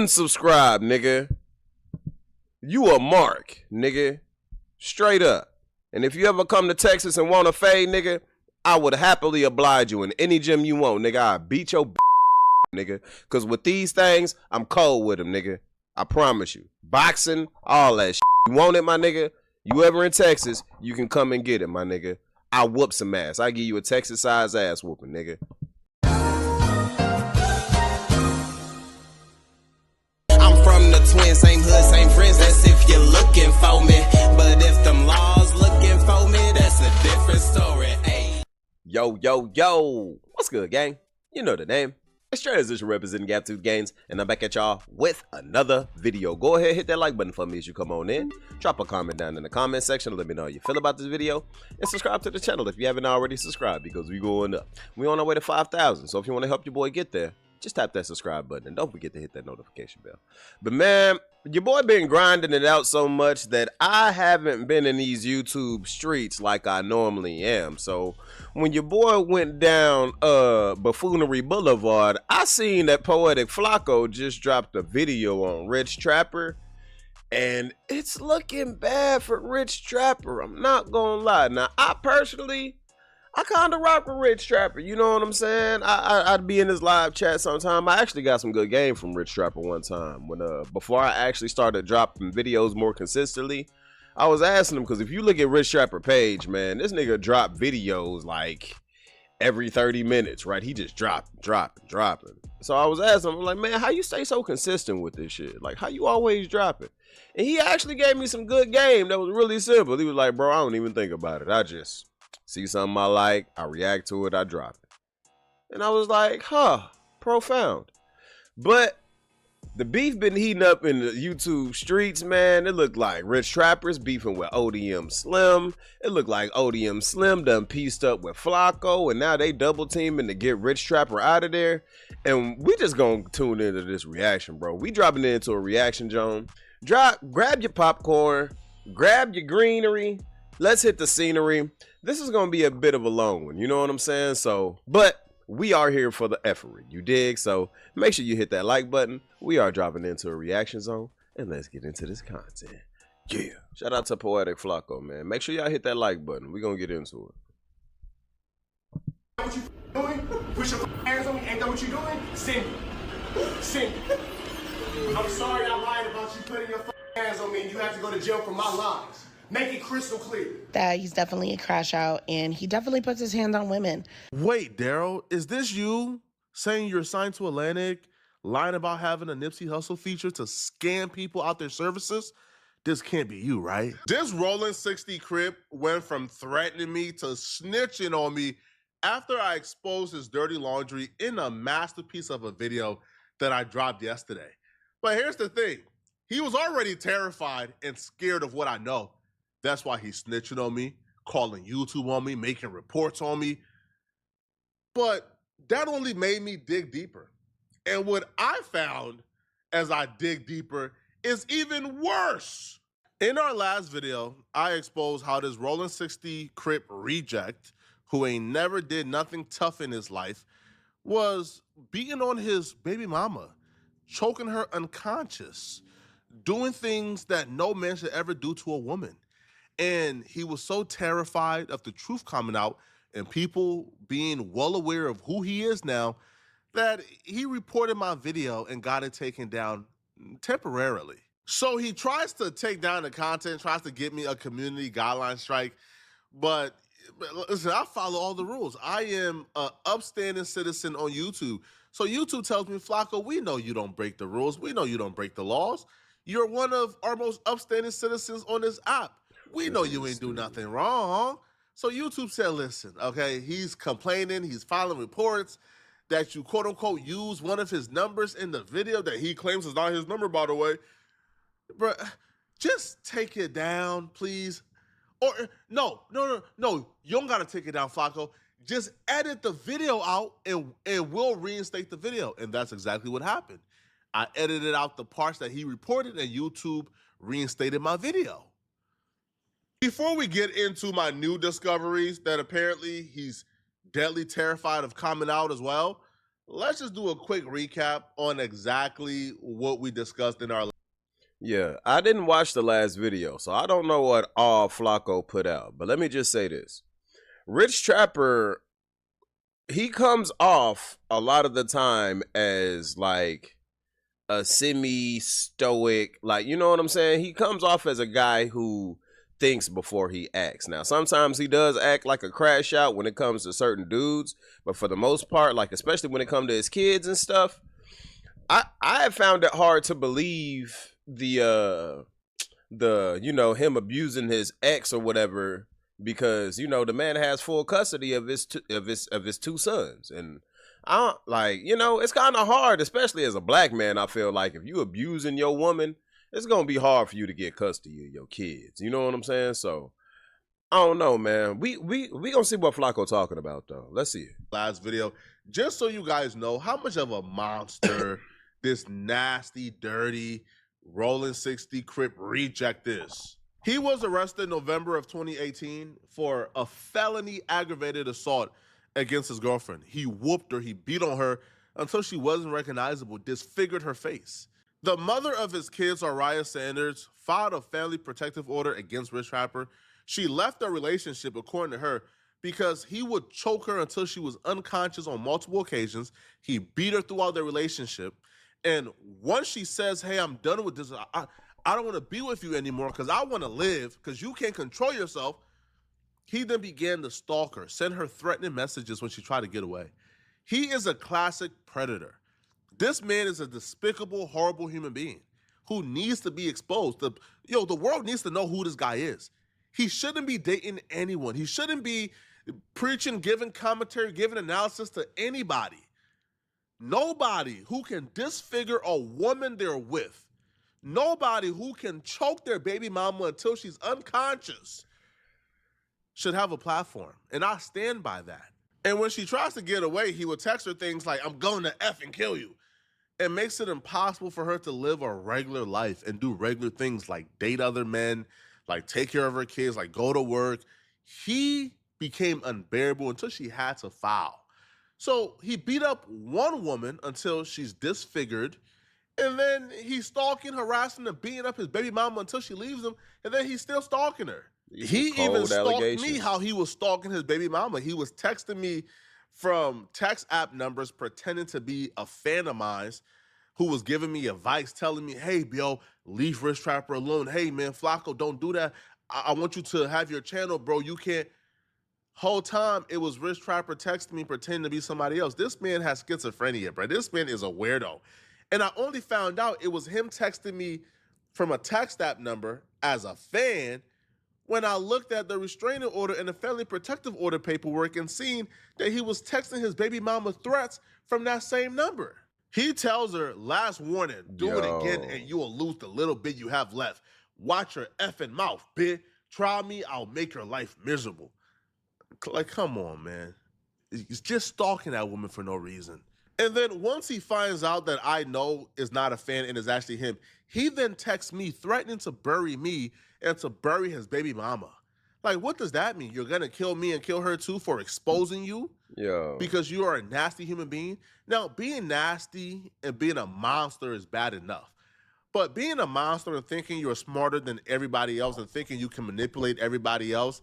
unsubscribe, nigga. You a mark, nigga. Straight up. And if you ever come to Texas and want a fade, nigga, I would happily oblige you in any gym you want, nigga. I beat your nigga. Because with these things, I'm cold with them, nigga. I promise you. Boxing, all that shit. You want it, my nigga? You ever in Texas, you can come and get it, my nigga. I whoop some ass. I give you a Texas-sized ass whooping, nigga. I'm from the twin, same hood, same friends. That's if you're looking for me. But if them laws looking for me, that's a different story. Ay. Yo, yo, yo. What's good, gang? You know the name. It's Transition representing Gap Tooth Gains, and I'm back at y'all with another video. Go ahead, hit that like button for me as you come on in. Drop a comment down in the comment section. Let me know how you feel about this video. And subscribe to the channel if you haven't already subscribed, because we going up. We on our way to 5,000, so if you want to help your boy get there, just tap that subscribe button and don't forget to hit that notification bell. But man, your boy been grinding it out so much that I haven't been in these YouTube streets like I normally am. So when your boy went down Buffoonery Boulevard, I seen that Poetik Flakko just dropped a video on Rich Trapper, and it's looking bad for Rich Trapper. I'm not gonna lie. Now, I kind of rock with Rich Trapper, you know what I'm saying? I'd be in his live chat sometime. I actually got some good game from Rich Trapper one time. When before I actually started dropping videos more consistently, I was asking him, because if you look at Rich Trapper page, man, this nigga drop videos like every 30 minutes, right? He just dropping. So I was asking him, I'm like, man, how you stay so consistent with this shit? Like, how you always dropping? And he actually gave me some good game that was really simple. He was like, bro, I don't even think about it. I just see something I like, I react to it, I drop it. And I was like, huh, profound. But the beef been heating up in the YouTube streets, man. It looked like Rich Trapper's beefing with ODM Slim. It looked like ODM Slim done pieced up with Flakko, and now they double teaming to get Rich Trapper out of there. And we just gonna tune into this reaction, bro. We dropping into a reaction zone. Grab your popcorn, grab your greenery. Let's hit the scenery. This is going to be a bit of a long one, you know what I'm saying? So, but we are here for the effery, you dig? So make sure you hit that like button. We are dropping into a reaction zone, and let's get into this content. Yeah. Shout out to Poetik Flakko, man. Make sure y'all hit that like button. We're going to get into it. What you doing? Push your hands on me. Ain't that what you doing? Send me. Send me. I'm sorry I lied about you putting your hands on me, and you have to go to jail for my lies. Make it crystal clear that he's definitely a crash out, and he definitely puts his hands on women. Wait, Daryl, is this you saying you're signed to Atlantic, lying about having a Nipsey Hussle feature to scam people out their services? This can't be you, right? This Rolling 60 Crip went from threatening me to snitching on me after I exposed his dirty laundry in a masterpiece of a video that I dropped yesterday. But here's the thing. He was already terrified and scared of what I know. That's why he's snitching on me, calling YouTube on me, making reports on me. But that only made me dig deeper. And what I found as I dig deeper is even worse. In our last video, I exposed how this Rolling 60 Crip reject, who ain't never did nothing tough in his life, was beating on his baby mama, choking her unconscious, doing things that no man should ever do to a woman. And he was so terrified of the truth coming out and people being well aware of who he is now that he reported my video and got it taken down temporarily. So he tries to take down the content, tries to get me a community guideline strike, but listen, I follow all the rules. I am an upstanding citizen on YouTube. So YouTube tells me, Flakko, we know you don't break the rules. We know you don't break the laws. You're one of our most upstanding citizens on this app. We know you ain't do nothing wrong. So YouTube said, listen, okay, he's complaining, he's filing reports that you quote unquote use one of his numbers in the video that he claims is not his number, by the way. Bro, just take it down, please. Or no, you don't gotta take it down, Flakko. Just edit the video out and we'll reinstate the video. And that's exactly what happened. I edited out the parts that he reported and YouTube reinstated my video. Before we get into my new discoveries that apparently he's deadly terrified of coming out as well, let's just do a quick recap on exactly what we discussed in our. Yeah, I didn't watch the last video, so I don't know what all Flakko put out. But let me just say this. Rich Trapper, he comes off a lot of the time as like a semi-stoic, like, you know what I'm saying? He comes off as a guy who thinks before he acts. Now, sometimes he does act like a crash out when it comes to certain dudes, but for the most part, like especially when it comes to his kids and stuff, I have found it hard to believe the you know, him abusing his ex or whatever, because you know the man has full custody of his two sons. And I don't, like, you know, it's kind of hard, especially as a black man. I feel like if you abusing your woman, it's gonna be hard for you to get custody of your kids. You know what I'm saying? So I don't know, man. We gonna see what Flakko talking about though. Let's see it. Last video, just so you guys know how much of a monster this nasty, dirty, rolling 60 Crip reject is. He was arrested in November of 2018 for a felony aggravated assault against his girlfriend. He whooped her, he beat on her until she wasn't recognizable, disfigured her face. The mother of his kids, Araya Sanders, filed a family protective order against Rich Trapper. She left their relationship, according to her, because he would choke her until she was unconscious on multiple occasions. He beat her throughout their relationship. And once she says, hey, I'm done with this, I don't want to be with you anymore because I want to live, because you can't control yourself, he then began to stalk her, send her threatening messages when she tried to get away. He is a classic predator. This man is a despicable, horrible human being who needs to be exposed. The world needs to know who this guy is. He shouldn't be dating anyone. He shouldn't be preaching, giving commentary, giving analysis to anybody. Nobody who can disfigure a woman they're with, nobody who can choke their baby mama until she's unconscious should have a platform. And I stand by that. And when she tries to get away, he would text her things like, I'm going to F and kill you. It makes it impossible for her to live a regular life and do regular things like date other men, like take care of her kids, like go to work. He became unbearable until she had to file. So he beat up one woman until she's disfigured, and then he's stalking, harassing, and beating up his baby mama until she leaves him, and then he's still stalking her. He even stalked me how he was stalking his baby mama. He was texting me from text app numbers pretending to be a fan of mine who was giving me advice, telling me, hey, yo, leave Rich Trapper alone. Hey, man, Flakko, don't do that. I want you to have your channel, bro. You can't. Whole time, it was Rich Trapper texting me pretending to be somebody else. This man has schizophrenia, bro. This man is a weirdo. And I only found out it was him texting me from a text app number as a fan when I looked at the restraining order and the family protective order paperwork and seen that he was texting his baby mama threats from that same number. He tells her, last warning, do it again and you will lose the little bit you have left. Watch your effing mouth, bitch. Try me, I'll make your life miserable. Like, come on, man. He's just stalking that woman for no reason. And then once he finds out that I know is not a fan and is actually him, he then texts me threatening to bury me and to bury his baby mama. Like, what does that mean? You're going to kill me and kill her too for exposing you? Yo. Because you are a nasty human being? Now, being nasty and being a monster is bad enough. But being a monster and thinking you're smarter than everybody else and thinking you can manipulate everybody else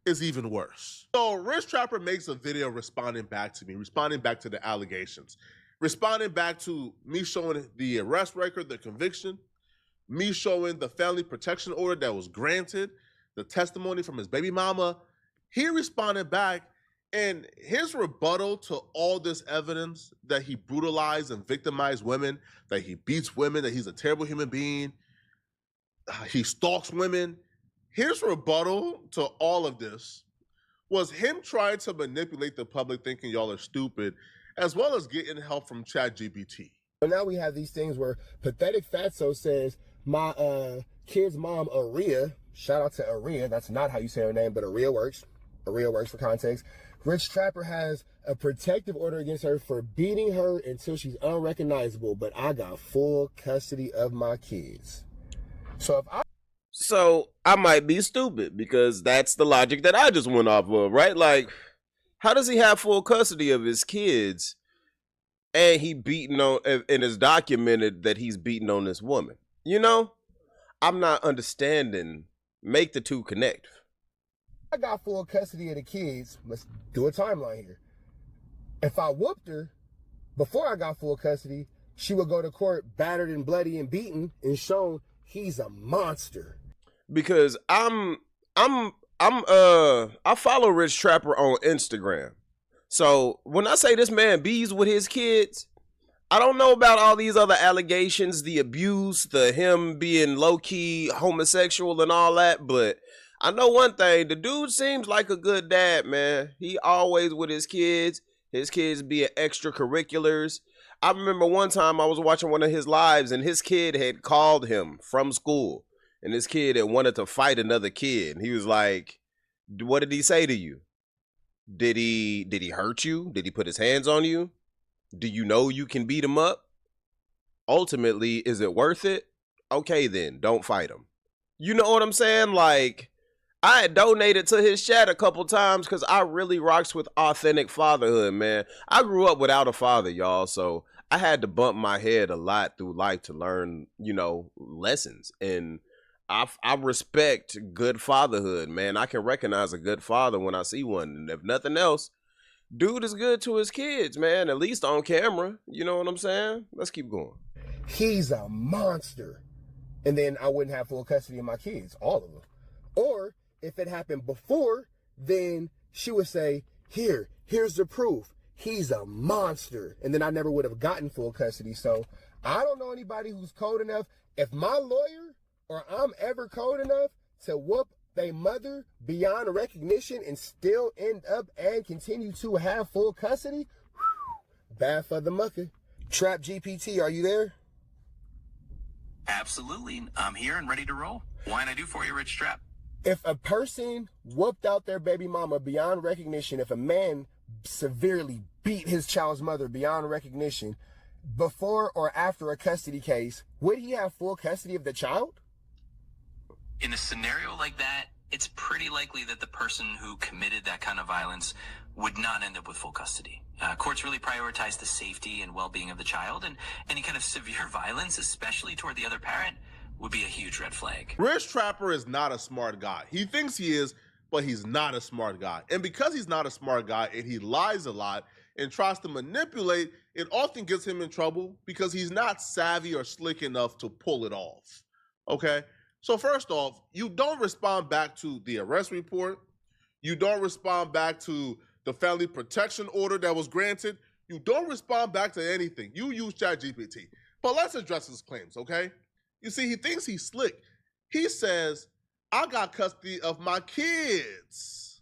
is even worse. So Rich Trapper makes a video responding back to me, responding back to the allegations, responding back to me showing the arrest record, the conviction, me showing the family protection order that was granted, the testimony from his baby mama. He responded back, and his rebuttal to all this evidence that he brutalized and victimized women, that he beats women, that he's a terrible human being, he stalks women. His rebuttal to all of this was him trying to manipulate the public thinking y'all are stupid, as well as getting help from ChatGPT. So now we have these things where Poetik Flakko says, my kid's mom, Aria, shout out to Aria, that's not how you say her name, but Aria works. Aria works for context. Rich Trapper has a protective order against her for beating her until she's unrecognizable, but I got full custody of my kids. So I might be stupid because that's the logic that I just went off of, right? Like, how does he have full custody of his kids and he beating on, and it's documented that he's beating on this woman. You know, I'm not understanding. Make the two connect. I got full custody of the kids. Let's do a timeline here. If I whooped her before I got full custody, she would go to court battered and bloody and beaten and shown he's a monster. Because I follow Rich Trapper on Instagram. So when I say this man bees with his kids, I don't know about all these other allegations, the abuse, the him being low-key homosexual and all that, but I know one thing, the dude seems like a good dad, man. He always with his kids being extracurriculars. I remember one time I was watching one of his lives and his kid had called him from school and his kid had wanted to fight another kid. And he was like, what did he say to you? Did he hurt you? Did he put his hands on you? Do you know you can beat him up? Ultimately, is it worth it? Okay, then don't fight him. You know what I'm saying? Like, I had donated to his chat a couple times because I really rocks with authentic fatherhood, man. I grew up without a father, y'all, so I had to bump my head a lot through life to learn, you know, lessons. And I respect good fatherhood, man. I can recognize a good father when I see one. And if nothing else, dude is good to his kids, man, at least on camera. You know what I'm saying? Let's keep going. He's a monster. And then I wouldn't have full custody of my kids, all of them. Or if it happened before, then she would say, here's the proof. He's a monster. And then I never would have gotten full custody. So I don't know anybody who's cold enough. If my lawyer or I'm ever cold enough to whoop their mother beyond recognition and still end up and continue to have full custody, bad for the mucker. Trap GPT, are you there? Absolutely. I'm here and ready to roll. Why can I do for you, Rich Trap? If a person whooped out their baby mama beyond recognition, if a man severely beat his child's mother beyond recognition, before or after a custody case, would he have full custody of the child? In a scenario like that, it's pretty likely that the person who committed that kind of violence would not end up with full custody. Courts really prioritize the safety and well-being of the child, and any kind of severe violence, especially toward the other parent, would be a huge red flag. Rich Trapper is not a smart guy. He thinks he is, but he's not a smart guy. And because he's not a smart guy and he lies a lot and tries to manipulate, it often gets him in trouble because he's not savvy or slick enough to pull it off. Okay? So first off, you don't respond back to the arrest report. You don't respond back to the family protection order that was granted. You don't respond back to anything. You use ChatGPT. But let's address his claims, okay? You see, he thinks he's slick. He says, I got custody of my kids.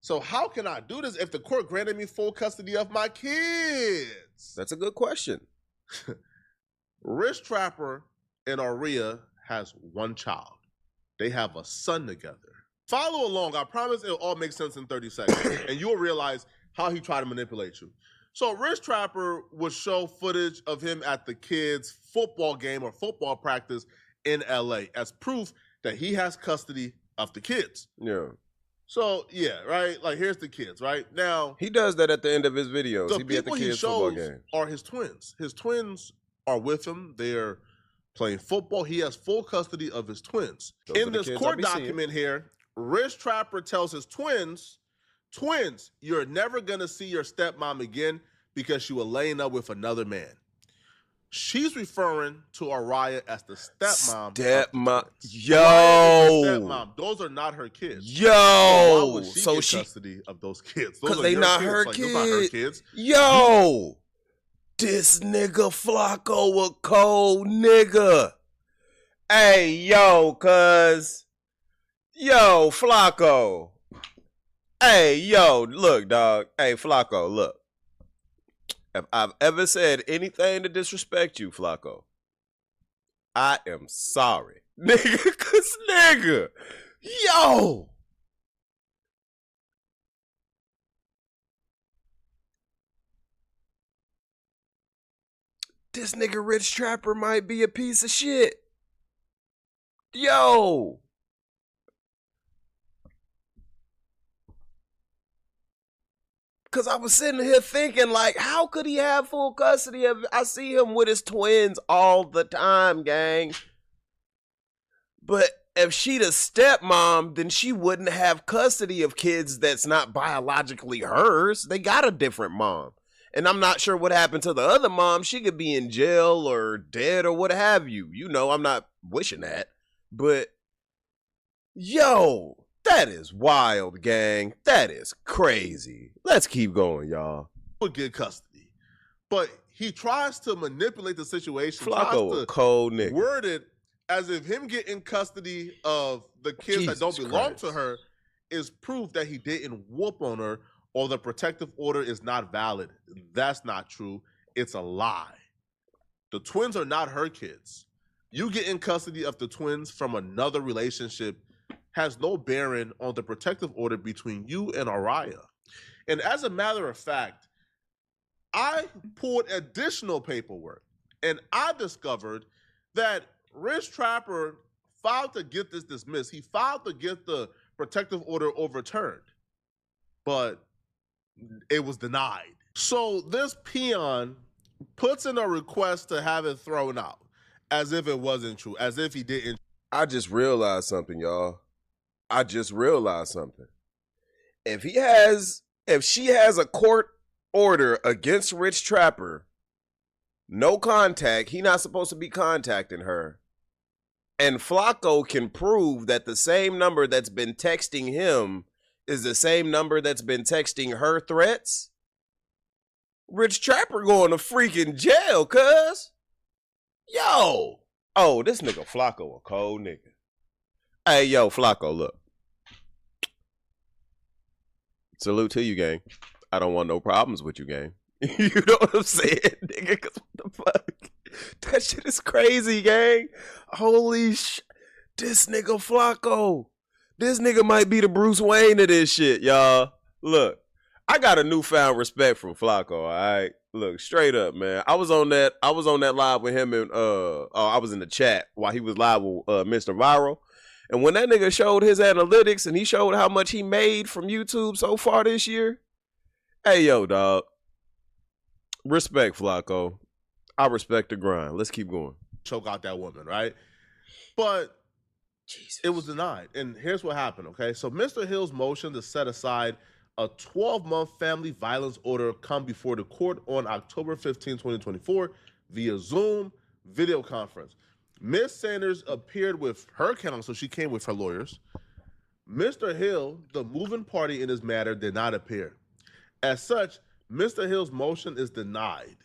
So how can I do this if the court granted me full custody of my kids? That's a good question. Rich Trapper and Aria has one child. They have a son together. Follow along. I promise it'll all make sense in 30 seconds. And you'll realize how he tried to manipulate you. So Rich Trapper would show footage of him at the kids' football game or football practice in LA as proof that he has custody of the kids. Yeah. So, yeah, right? Like, here's the kids, right? Now, He does that at the end of his videos. the He be at the people he kids' football shows game. are his twins. His twins are with him. They're playing football. He has full custody of his twins. Those are In the this kids court I be seeing. document here, Rich Trapper tells his twins, you're never going to see your stepmom again because you were laying up with another man. She's referring to Araya as the stepmom. Stepmom. Araya is the Yo. stepmom. Those are not her kids. Yo. Why would she So get she. custody of those kids? Because Those are they your not kids. her Like, those not her kids. kids. Yo. This nigga Flakko a cold nigga. Hey, yo, cuz. Yo, Flakko. Hey, yo, look, dog. Hey, Flakko, look. If I've ever said anything to disrespect you, Flakko, I am sorry. Nigga, cuz nigga. Yo. This nigga Rich Trapper might be a piece of shit. Yo. because I was sitting here thinking, like, how could he have full custody of it? I see him with his twins all the time, gang. But if she the stepmom, then she wouldn't have custody of kids that's not biologically hers. They got a different mom. And I'm not sure what happened to the other mom. She could be in jail or dead or what have you. You know, I'm not wishing that. But, yo, that is wild, gang. That is crazy. Let's keep going, y'all. Would get custody. But he tries to manipulate the situation. Flakko a cold nigga. Word it as if him getting custody of the kids Jesus that don't belong Christ. to her is proof that he didn't whoop on her or the protective order is not valid. That's not true. It's a lie. The twins are not her kids. You get in custody of the twins from another relationship has no bearing on the protective order between you and Araya. And as a matter of fact, I pulled additional paperwork and I discovered that Rich Trapper filed to get this dismissed. He filed to get the protective order overturned, but it was denied. So this peon puts in a request to have it thrown out as if it wasn't true, as if he didn't. I just realized something, y'all. I just realized something. If she has a court order against Rich Trapper, no contact, he not supposed to be contacting her. And Flakko can prove that the same number that's been texting him is the same number that's been texting her threats. Rich Trapper going to freaking jail, cuz. Yo. Oh, this nigga Flakko a cold nigga. Hey, yo, Flakko, look. Salute to you, gang. I don't want no problems with you, gang. You know what I'm saying, nigga? Cause what the fuck? That shit is crazy, gang. Holy sh... This nigga Flakko. This nigga might be the Bruce Wayne of this shit, y'all. Look, I got a newfound respect from Flakko, all right? Look, straight up, man. I was on that live with him and I was in the chat while he was live with Mr. Viral. And when that nigga showed his analytics and he showed how much he made from YouTube so far this year, hey, yo, dog. Respect, Flakko. I respect the grind. Let's keep going. Choke out that woman, right? But Jesus. It was denied. And here's what happened, okay? So Mr. Hill's motion to set aside a 12-month family violence order come before the court on October 15, 2024 via Zoom video conference. Ms. Sanders appeared with her counsel. She came with her lawyers. Mr. Hill, the moving party in this matter, did not appear. As such, Mr. Hill's motion is denied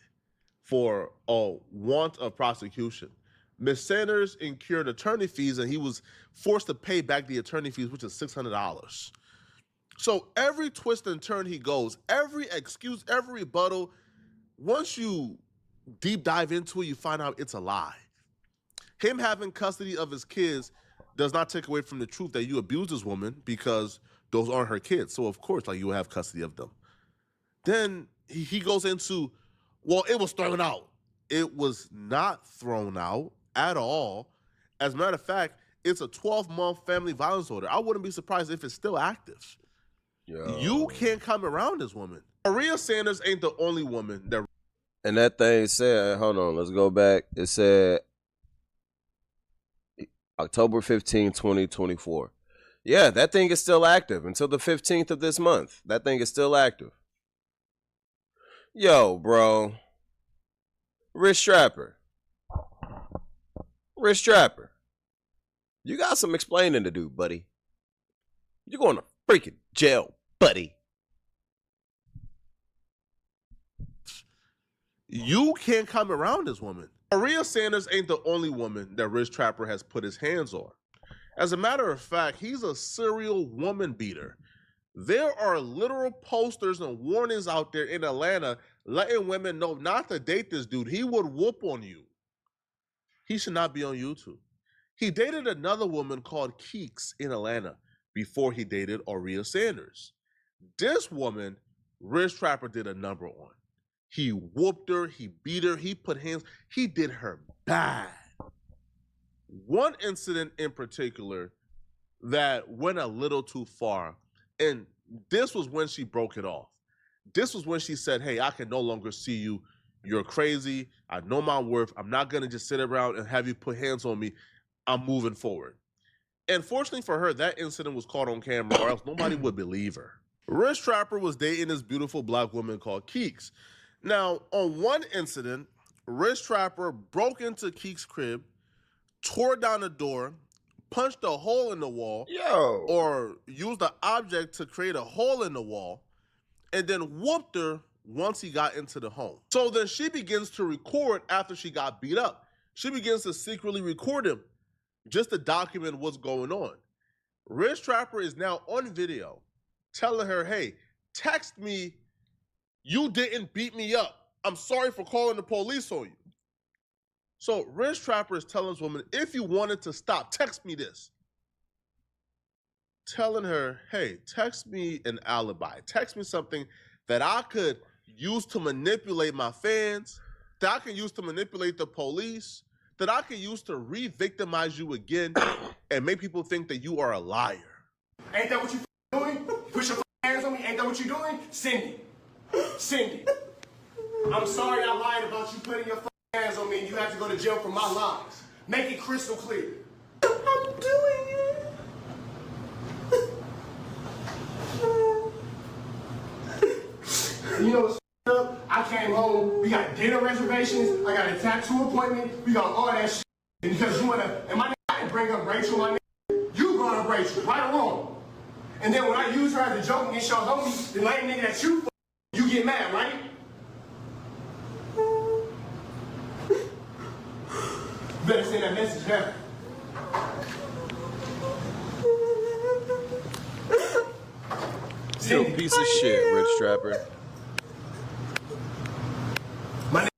for a want of prosecution. Ms. Sanders incurred attorney fees and he was forced to pay back the attorney fees, which is $600. So every twist and turn he goes, every excuse, every rebuttal, once you deep dive into it, you find out it's a lie. Him having custody of his kids does not take away from the truth that you abused this woman because those aren't her kids. So of course, like, you will have custody of them. Then he goes into, well, it was thrown out. It was not thrown out at all. As a matter of fact, it's a 12-month family violence order. I wouldn't be surprised if it's still active. Yo. You can't come around this woman. Maria Sanders ain't the only woman that... And that thing said, hold on, let's go back. It said October 15, 2024. Yeah, that thing is still active until the 15th of this month. That thing is still active. Yo, bro. Rich Trapper. Rich Trapper. You got some explaining to do, buddy. You're going to freaking jail, buddy. You can't come around this woman. Maria Sanders ain't the only woman that Rich Trapper has put his hands on. As a matter of fact, he's a serial woman beater. There are literal posters and warnings out there in Atlanta letting women know not to date this dude. He would whoop on you. He should not be on YouTube. He dated another woman called Keeks in Atlanta before he dated Maria Sanders. This woman, Rich Trapper did a number on. He whooped her, he beat her, he put hands, he did her bad. One incident in particular that went a little too far, and this was when she broke it off. This was when she said, hey, I can no longer see you. You're crazy. I know my worth. I'm not going to just sit around and have you put hands on me. I'm moving forward. And fortunately for her, that incident was caught on camera or else nobody would believe her. Rich Trapper was dating this beautiful black woman called Keeks. Now, on one incident, Rich Trapper broke into Keeks' crib, tore down the door, punched a hole in the wall, or used an object to create a hole in the wall, and then whooped her once he got into the home. So then she begins to record after she got beat up. She begins to secretly record him just to document what's going on. Rich Trapper is now on video telling her, hey, text me, you didn't beat me up. I'm sorry for calling the police on you. So Rich Trapper is telling this woman, if you wanted to stop, text me this. Telling her, hey, text me an alibi. Text me something that I could use to manipulate my fans, that I can use to manipulate the police, that I can use to re-victimize you again and make people think that you are a liar. Ain't that what you doing? Put your hands on me. Ain't that what you doing? Send it. Send it. I'm sorry I lied about you putting your hands on me and you have to go to jail for my lies. Make it crystal clear. I'm doing it. You know what's up? I came home, we got dinner reservations, I got a tattoo appointment, we got all that shit. And because you wanna, and my I didn't bring up Rachel, my nigga. You brought up Rachel, right or wrong. And then when I use her as a joke against your homie, the lame nigga that you get mad, right? Better send that message now. You a piece of shit, Rich Trapper.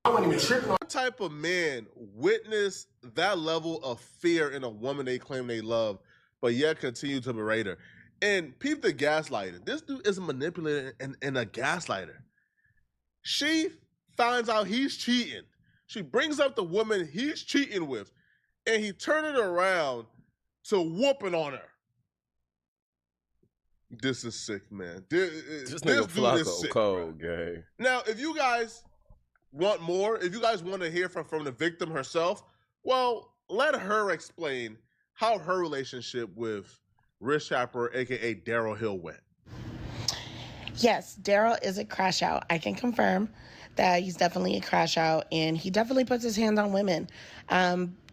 I wasn't even tripping on. What type of man witnessed that level of fear in a woman they claim they love, but yet continue to berate her? And peep the gaslighter. This dude is a manipulator and a gaslighter. She finds out he's cheating. She brings up the woman he's cheating with, and he turned it around to whooping on her. This is sick, man. This nigga dude Flakko is sick, cold, bro. gay. Now, if you guys want more, if you guys want to hear from the victim herself, well, let her explain how her relationship with Rich Trapper, aka Daryl Hill, went. Yes, Daryl is a crash out. I can confirm that he's definitely a crash out, and he definitely puts his hands on women.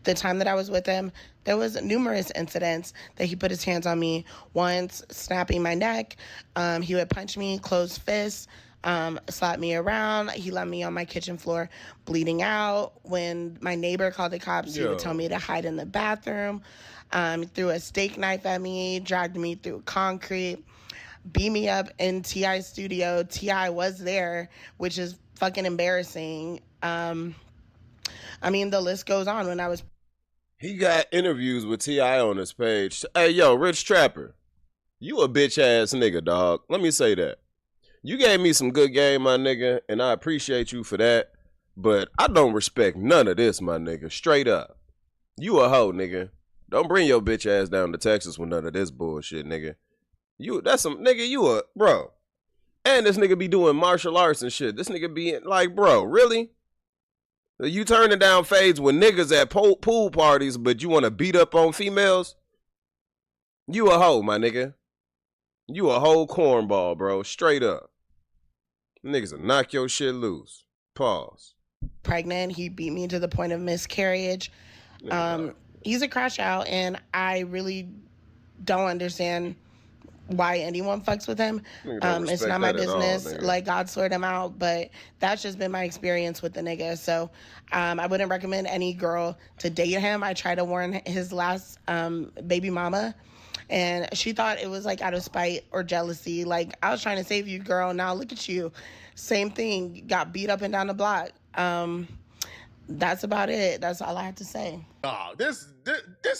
The time that I was with him, there was numerous incidents that he put his hands on me. Once snapping my neck, he would punch me, closed fists, slap me around. He left me on my kitchen floor bleeding out. When my neighbor called the cops, he would tell me to hide in the bathroom. Threw a steak knife at me, dragged me through concrete, beat me up in T.I.'s studio. T.I. was there, which is fucking embarrassing. I mean, the list goes on. When I was... He got interviews with T.I. on his page. Hey, yo, Rich Trapper, you a bitch-ass nigga, dog. Let me say that. You gave me some good game, my nigga, and I appreciate you for that, but I don't respect none of this, my nigga. Straight up. You a hoe, nigga. Don't bring your bitch ass down to Texas with none of this bullshit, nigga. That's some, nigga, you a, bro. And this nigga be doing martial arts and shit. This nigga be like, bro, really? You turning down fades with niggas at pool parties, but you want to beat up on females? You a hoe, my nigga. You a whole cornball, bro. Straight up. Niggas will knock your shit loose. Pause. Pregnant. He beat me to the point of miscarriage. He's a crash out, and I really don't understand why anyone fucks with him. It's not my business. Like, God sort him out, but that's just been my experience with the nigga. So I wouldn't recommend any girl to date him. I tried to warn his last baby mama, and she thought it was like out of spite or jealousy. Like, I was trying to save you, girl. Now look at you. Same thing. Got beat up and down the block. That's about it. That's all I have to say. Oh, this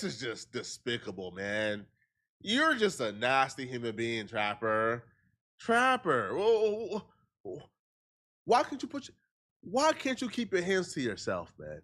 is just despicable, man. You're just a nasty human being, Trapper. Trapper. Why can't you keep your hands to yourself, man?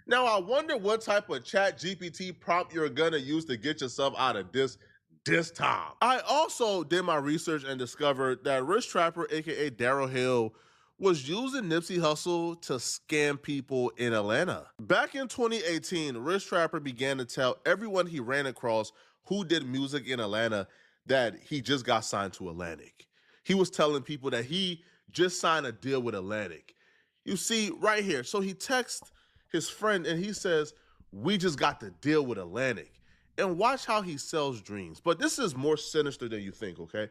Now, I wonder what type of chat GPT prompt you're gonna use to get yourself out of this this time. I also did my research and discovered that Rich Trapper, aka Daryl Hill, was using Nipsey Hussle to scam people in Atlanta. Back in 2018, Rich Trapper began to tell everyone he ran across who did music in Atlanta that he just got signed to Atlantic. He was telling people that he just signed a deal with Atlantic. You see, right here, so he texts his friend and he says, we just got the deal with Atlantic. And watch how he sells dreams. But this is more sinister than you think, okay?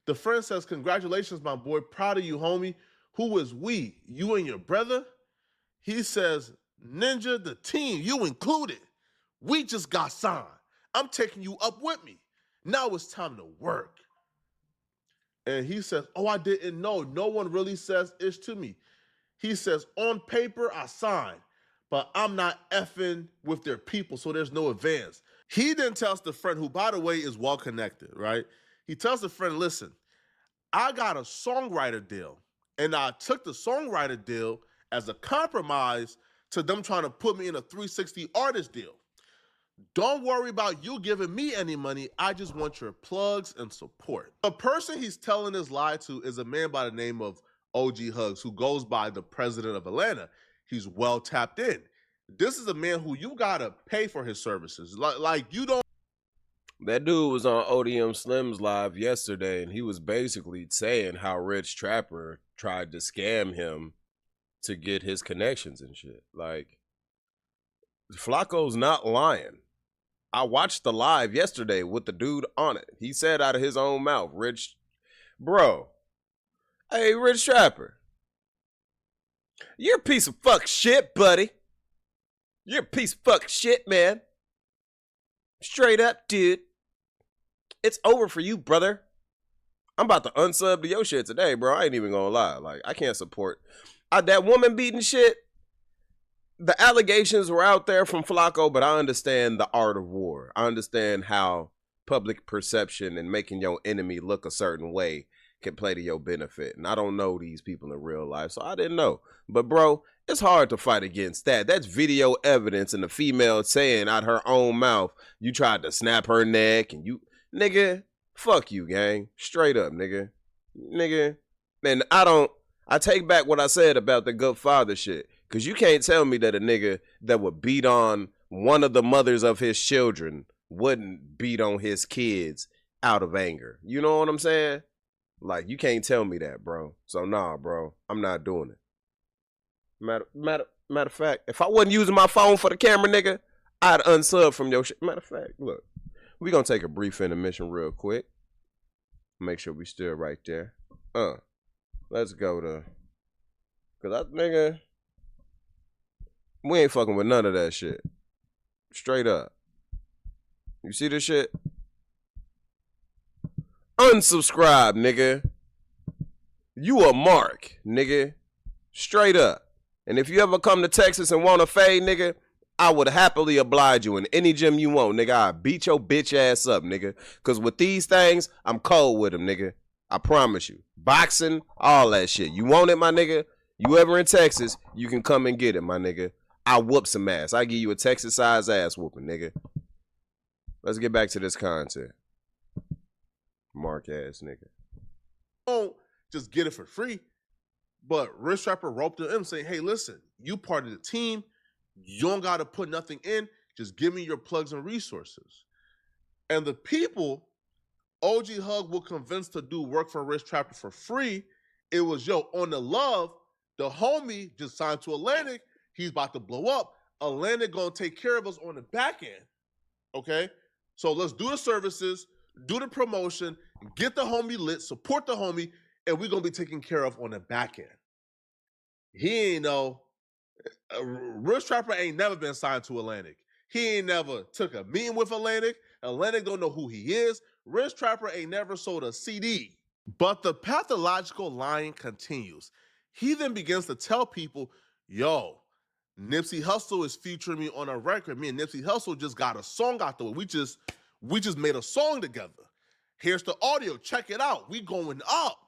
The friend says, congratulations, my boy. Proud of you, homie. Who is we? You and your brother? He says, Ninja, the team, you included. We just got signed. I'm taking you up with me. Now it's time to work. And he says, oh, I didn't know. No one really says ish to me. He says, on paper, I signed, but I'm not effing with their people, so there's no advance. He then tells the friend, who, by the way, is well-connected, right? He tells the friend, listen, I got a songwriter deal, and I took the songwriter deal as a compromise to them trying to put me in a 360 artist deal. Don't worry about you giving me any money. I just want your plugs and support. The person he's telling this lie to is a man by the name of OG Hugs, who goes by the president of Atlanta. He's well tapped in. This is a man who you gotta pay for his services. Like you don't. That dude was on ODM Slim's live yesterday, and he was basically saying how Rich Trapper tried to scam him to get his connections and shit. Like, Flakko's not lying. I watched the live yesterday with the dude on it. He said out of his own mouth, hey, Rich Trapper, you're a piece of fuck shit, buddy. You're a piece of fuck shit, man. Straight up, dude. It's over for you, brother. I'm about to unsub to your shit today, bro. I ain't even gonna lie. Like, I can't support that woman beating shit. The allegations were out there from Flakko, but I understand the art of war. I understand how public perception and making your enemy look a certain way can play to your benefit. And I don't know these people in real life, so I didn't know. But bro, it's hard to fight against that. That's video evidence, and the female saying out her own mouth, you tried to snap her neck, and you, nigga, fuck you, gang. Straight up, nigga. And I take back what I said about the good father shit. Because you can't tell me that a nigga that would beat on one of the mothers of his children wouldn't beat on his kids out of anger. You know what I'm saying? Like, you can't tell me that, bro. So, nah, bro. I'm not doing it. Matter of fact, if I wasn't using my phone for the camera, nigga, I'd unsub from your shit. Matter of fact, look. We're going to take a brief intermission real quick. Make sure we still right there. Let's go to... Because nigga... We ain't fucking with none of that shit. Straight up. You see this shit? Unsubscribe, nigga. You a mark, nigga. Straight up. And if you ever come to Texas and want a fade, nigga, I would happily oblige you in any gym you want, nigga. I'll beat your bitch ass up, nigga. Because with these things, I'm cold with them, nigga. I promise you. Boxing, all that shit. You want it, my nigga? You ever in Texas, you can come and get it, my nigga. I whoop some ass. I give you a Texas-sized ass whooping, nigga. Let's get back to this content. Mark ass nigga. Don't just get it for free. But Rich Trapper roped him saying, hey, listen, you part of the team. You don't got to put nothing in. Just give me your plugs and resources. And the people OG Hug will convince to do work for Rich Trapper for free. It was, yo, on the love, the homie just signed to Atlantic. He's about to blow up. Atlantic gonna take care of us on the back end. Okay? So let's do the services, do the promotion, get the homie lit, support the homie, and we're gonna be taken care of on the back end. He ain't know. Rich Trapper ain't never been signed to Atlantic. He ain't never took a meeting with Atlantic. Atlantic don't know who he is. Rich Trapper ain't never sold a CD. But the pathological lying continues. He then begins to tell people, yo, Nipsey Hussle is featuring me on a record. Me and Nipsey Hussle just got a song out the way. We just made a song together. Here's the audio. Check it out. We going up.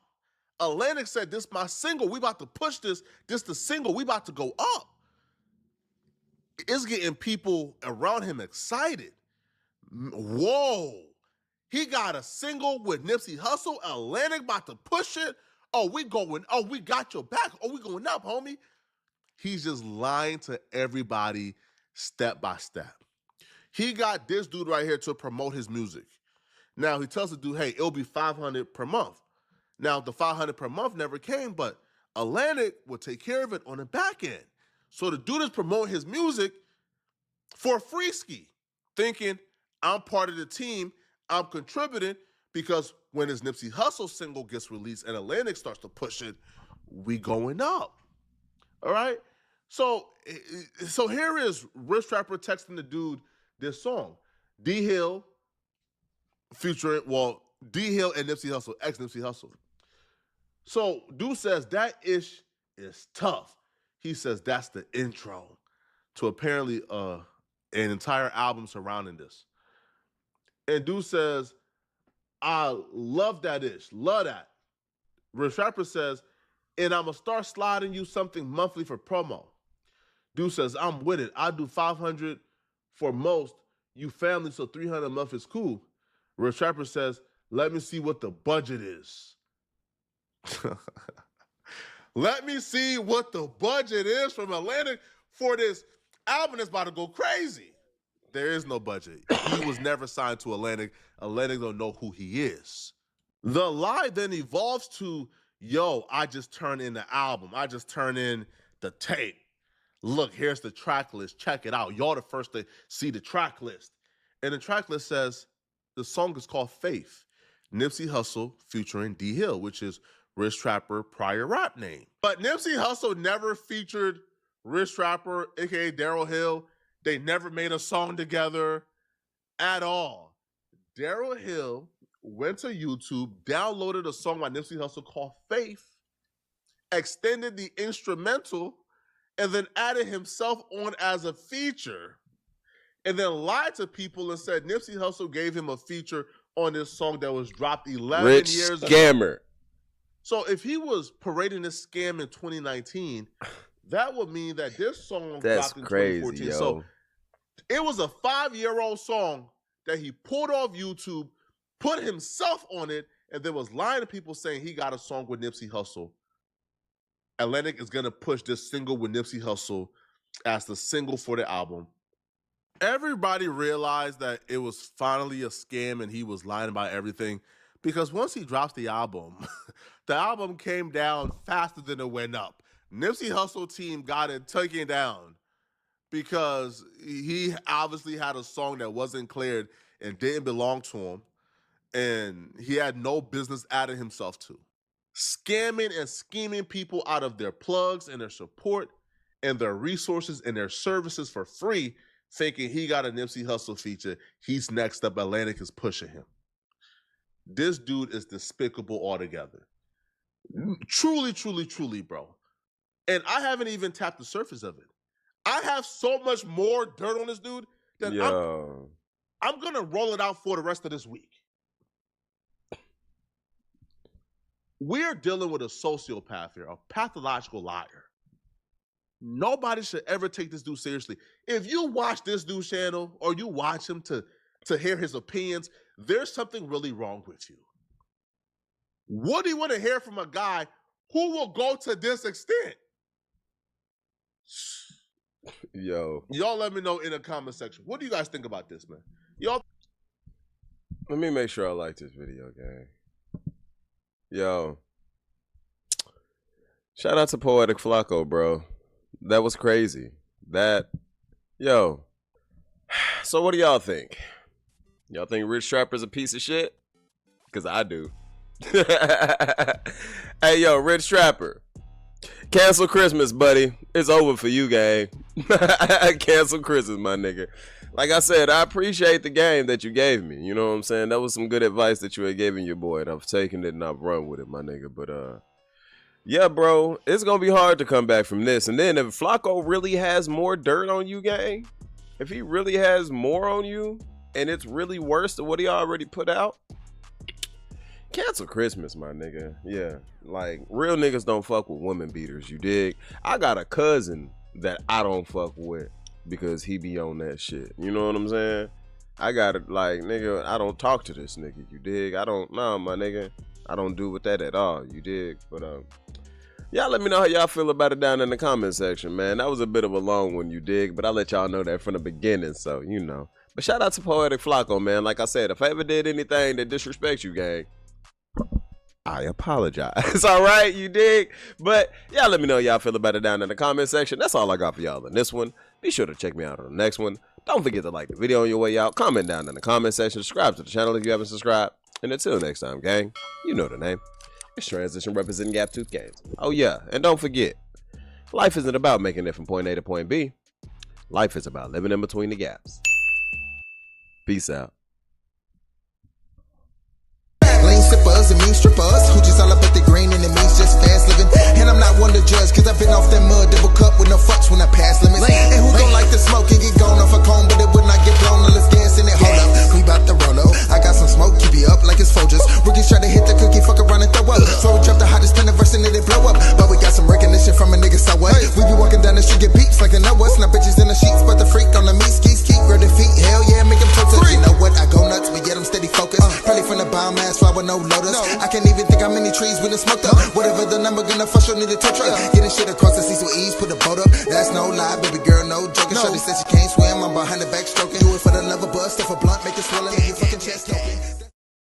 Atlantic said, this my single. We about to push this. This the single. We about to go up. It's getting people around him excited. Whoa. He got a single with Nipsey Hussle. Atlantic about to push it. Oh, we going. Oh, we got your back. Oh, we going up, homie. He's just lying to everybody step by step. He got this dude right here to promote his music. Now, he tells the dude, hey, it'll be $500 per month. Now, the $500 per month never came, but Atlantic will take care of it on the back end. So the dude is promoting his music for free ski, thinking, I'm part of the team, I'm contributing, because when his Nipsey Hussle single gets released and Atlantic starts to push it, we going up. All right? So here is Rich Rapper texting the dude this song. D Hill featuring, D Hill and Nipsey Hussle, ex-Nipsey Hussle. So dude says, that ish is tough. He says that's the intro to apparently an entire album surrounding this. And dude says, I love that ish, love that. Rich Rapper says, and I'm going to start sliding you something monthly for promo. Dude says, I'm with it. I do 500 for most. You family, so 300 a month is cool. Rich Rapper says, let me see what the budget is. Let me see what the budget is from Atlantic for this album that's about to go crazy. There is no budget. He was never signed to Atlantic. Atlantic don't know who he is. The lie then evolves to, yo, I just turned in the album. I just turned in the tape. Look, here's the track list. Check it out. Y'all the first to see the track list. And the track list says the song is called Faith. Nipsey Hussle featuring D Hill, which is Rich Trapper prior rap name. But Nipsey Hussle never featured Rich Trapper, aka Daryl Hill. They never made a song together at all. Daryl Hill went to YouTube, downloaded a song by Nipsey Hussle called Faith, extended the instrumental, and then added himself on as a feature, and then lied to people and said Nipsey Hussle gave him a feature on this song that was dropped 11 years ago. Scammer. So if he was parading this scam in 2019, that would mean that this song dropped in 2014. Yo. So it was a 5-year-old song that he pulled off YouTube, put himself on it, and then was lying to people saying he got a song with Nipsey Hussle. Atlantic is going to push this single with Nipsey Hussle as the single for the album. Everybody realized that it was finally a scam and he was lying about everything, because once he drops the album came down faster than it went up. Nipsey Hussle team got it taken down because he obviously had a song that wasn't cleared and didn't belong to him, and he had no business adding himself to. Scamming and scheming people out of their plugs and their support and their resources and their services for free, thinking he got a Nipsey Hussle feature. He's next up. Atlantic is pushing him. This dude is despicable altogether. Truly, truly, truly, bro. And I haven't even tapped the surface of it. I have so much more dirt on this dude that I'm going to roll it out for the rest of this week. We're dealing with a sociopath here, a pathological liar. Nobody should ever take this dude seriously. If you watch this dude's channel or you watch him to hear his opinions, there's something really wrong with you. What do you want to hear from a guy who will go to this extent? Yo. Y'all let me know in the comment section. What do you guys think about this, man? Y'all. Let me make sure I like this video, gang. Yo. Shout out to Poetik Flakko, bro. That was crazy. Yo. So what do y'all think? Y'all think Rich Trapper's a piece of shit? Because I do. Hey, yo, Rich Trapper. Cancel Christmas, buddy. It's over for you, gang. Cancel Christmas, my nigga. Like I said, I appreciate the game that you gave me. You know what I'm saying? That was some good advice that you had given your boy, and I've taken it and I've run with it, my nigga. But, yeah, bro, it's going to be hard to come back from this. And then if Flakko really has more dirt on you, gang, if he really has more on you, and it's really worse than what he already put out, cancel Christmas, my nigga. Yeah, like, real niggas don't fuck with women beaters, you dig? I got a cousin that I don't fuck with because he be on that shit. You know what I'm saying? I got it, like, nigga, I don't talk to this nigga, you dig? Nah, my nigga, I don't do with that at all, you dig? But, y'all let me know how y'all feel about it down in the comment section, man. That was a bit of a long one, you dig? But I let y'all know that from the beginning, so, you know. But shout out to Poetik Flakko, man. Like I said, if I ever did anything that disrespects you, gang, I apologize. All right, you dig? But y'all let me know how y'all feel about it down in the comment section. That's all I got for y'all in this one. Be sure to check me out on the next one. Don't forget to like the video on your way out. Comment down in the comment section. Subscribe to the channel if you haven't subscribed. And until next time, gang, you know the name. It's Transition representing Gaptooth Games. Oh yeah, and don't forget, life isn't about making it from point A to point B. Life is about living in between the gaps. Peace out. Lean sippers and mean strippers who just all up at the green and it means just fast living. And I'm not one to judge, cause I've been off that mud double cup with no fucks when I pass limits. And who gon' like to smoke and get gone off a cone, but it would not get blown unless gas in it. Hold up, we bout to roll up. I got some smoke, keep you up like it's Folgers. Rookies try to hit the cookie, fuck around and throw up. So we drop the hottest pen verse and it blow up. But we got some recognition from a nigga, so what? We be walking down the street, get peeps like they know us. Now bitches in the sheets, but the freak on the meat skis, keep grab their feet. Hell yeah, make them toe touch. You know what? I go nuts, but yet I'm steady focused. Probably from the biomass flower, no lotus. I can't even think how many trees we done smoked up. Whatever the number, gonna fuss, you'll need a tow truck. Getting shit across the seas with ease, put a boat up. That's no lie, baby girl, no joking. Shorty said she can't swim, I'm behind the back stroking. Do it for the love of buzz, stuff a blunt, make it swell and make your fucking chest open.